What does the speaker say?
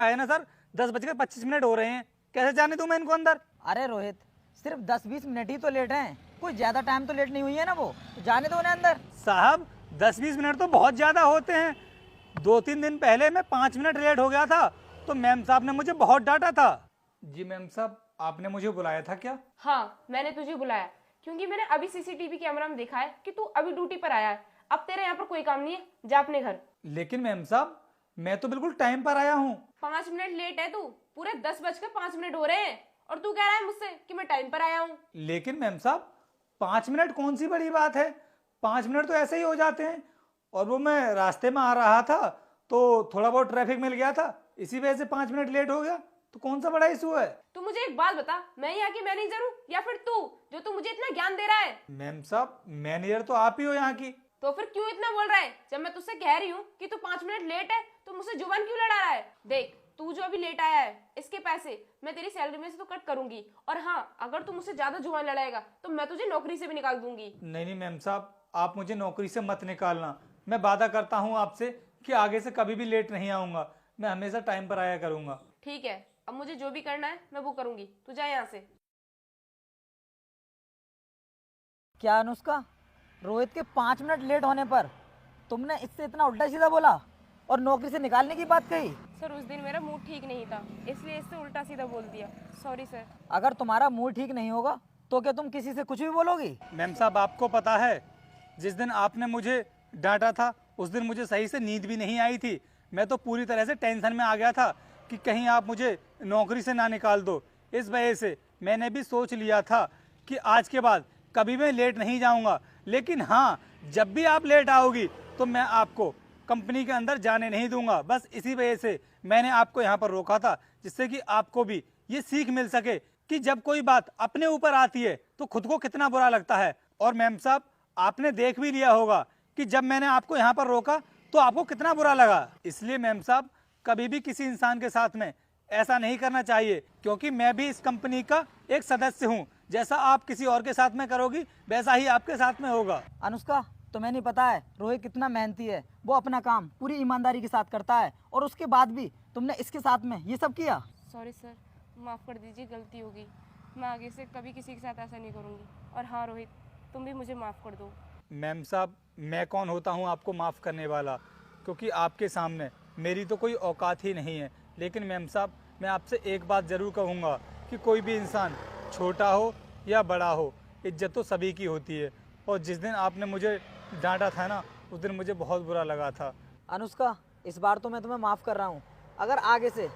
आए ना सर, 10:25 हो रहे हैं, कैसे जाने दूं मैं इनको अंदर? अरे रोहित, सिर्फ 10-20 मिनट ही तो लेट हैं, कोई ज्यादा टाइम तो लेट नहीं हुई है ना वो, तो जाने दो उन्हें अंदर। साहब 10-20 मिनट तो बहुत ज़्यादा होते हैं। 2-3 दिन पहले मैं 5 मिनट लेट हो गया था तो मैम साहब ने मुझे बहुत डांटा था। जी मैम साहब, आपने मुझे बुलाया था क्या? हाँ, मैंने तुझे बुलाया क्योंकि मैंने अभी सीसीटीवी कैमरा में देखा है कि तू अभी ड्यूटी पर आया है। अब तेरे यहाँ पर कोई काम नहीं है, जा अपने घर। लेकिन मैम साहब, मैं तो बिल्कुल टाइम पर आया हूँ। 5 मिनट लेट है तू, पूरे 10:05 हो रहे हैं और तू कह रहा है मुझसे कि मैं टाइम पर आया हूँ। लेकिन मैम साहब, 5 मिनट कौन सी बड़ी बात है? 5 मिनट तो ऐसे ही हो जाते हैं। और वो मैं रास्ते में आ रहा था तो थोड़ा बहुत ट्रैफिक मिल गया था, इसी वजह से 5 मिनट लेट हो गया। तो कौन सा बड़ा इशू है? तू मुझे एक बात बता, मैं यहाँ की मैनेजर हूँ या फिर तू, जो तू मुझे इतना ज्ञान दे रहा है? मैम साहब, मैनेजर तो आप ही हो यहाँ की। तो फिर क्यों इतना बोल रहा है? जब मैं तुझसे कह रही हूँ कि तू 5 मिनट लेट है तो मुझसे जुबान क्यों लड़ा रहा है? देख, तू जो अभी लेट आया है इसके पैसे मैं तेरी सैलरी में से तो कट करूंगी, और हाँ, अगर तू मुझसे ज्यादा जुबान लड़ाएगा तो मैं तुझे नौकरी से भी निकाल दूंगी। नहीं नहीं मैम साहब, आप मुझे नौकरी से मत निकालना। मैं वादा करता हूँ आपसे कि आगे से कभी भी लेट नहीं आऊँगा। मैं हमेशा टाइम पर आया करूँगा। ठीक है, अब मुझे जो भी करना है मैं वो करूंगी, तू जा यहाँ से। क्या अनुष्का, रोहित के 5 मिनट लेट होने पर तुमने इससे इतना उल्टा सीधा बोला और नौकरी से निकालने की बात कही? सर, उस दिन मेरा मूड ठीक नहीं था, इसलिए इससे उल्टा सीधा बोल दिया। Sorry sir. अगर तुम्हारा मूड ठीक नहीं होगा तो क्या तुम किसी से कुछ भी बोलोगी? मैम साहब, आपको पता है, जिस दिन आपने मुझे डांटा था उस दिन मुझे सही से नींद भी नहीं आई थी। मैं तो पूरी तरह से टेंशन में आ गया था कि कहीं आप मुझे नौकरी से ना निकाल दो। इस वजह से मैंने भी सोच लिया था कि आज के बाद कभी मैं लेट नहीं जाऊंगा। लेकिन हाँ, जब भी आप लेट आओगी तो मैं आपको कंपनी के अंदर जाने नहीं दूंगा। बस इसी वजह से मैंने आपको यहाँ पर रोका था, जिससे कि आपको भी ये सीख मिल सके कि जब कोई बात अपने ऊपर आती है तो खुद को कितना बुरा लगता है। और मैम साहब, आपने देख भी लिया होगा कि जब मैंने आपको यहाँ पर रोका तो आपको कितना बुरा लगा। इसलिए मैम साहब, कभी भी किसी इंसान के साथ में ऐसा नहीं करना चाहिए, क्योंकि मैं भी इस कंपनी का एक सदस्य हूँ। जैसा आप किसी और के साथ में करोगी वैसा ही आपके साथ में होगा। अनुष्का, तुम्हें नहीं पता है रोहित कितना मेहनती है, वो अपना काम पूरी ईमानदारी के साथ करता है और उसके बाद भी तुमने इसके साथ में ये सब किया। सॉरी सर, माफ़ कर दीजिए, गलती होगी। मैं आगे से कभी किसी के साथ ऐसा नहीं करूँगी। और हाँ रोहित, तुम भी मुझे माफ़ कर दो। मैम साहब, मैं कौन होता हूँ आपको माफ़ करने वाला, क्योंकि आपके सामने मेरी तो कोई औकात ही नहीं है। लेकिन मैम साहब, मैं आपसे एक बात ज़रूर कहूँगा कि कोई भी इंसान छोटा हो या बड़ा हो, इज्जत तो सभी की होती है। और जिस दिन आपने मुझे डांटा था ना, उस दिन मुझे बहुत बुरा लगा था। अनुष्का, इस बार तो मैं तुम्हें माफ़ कर रहा हूँ। अगर आगे से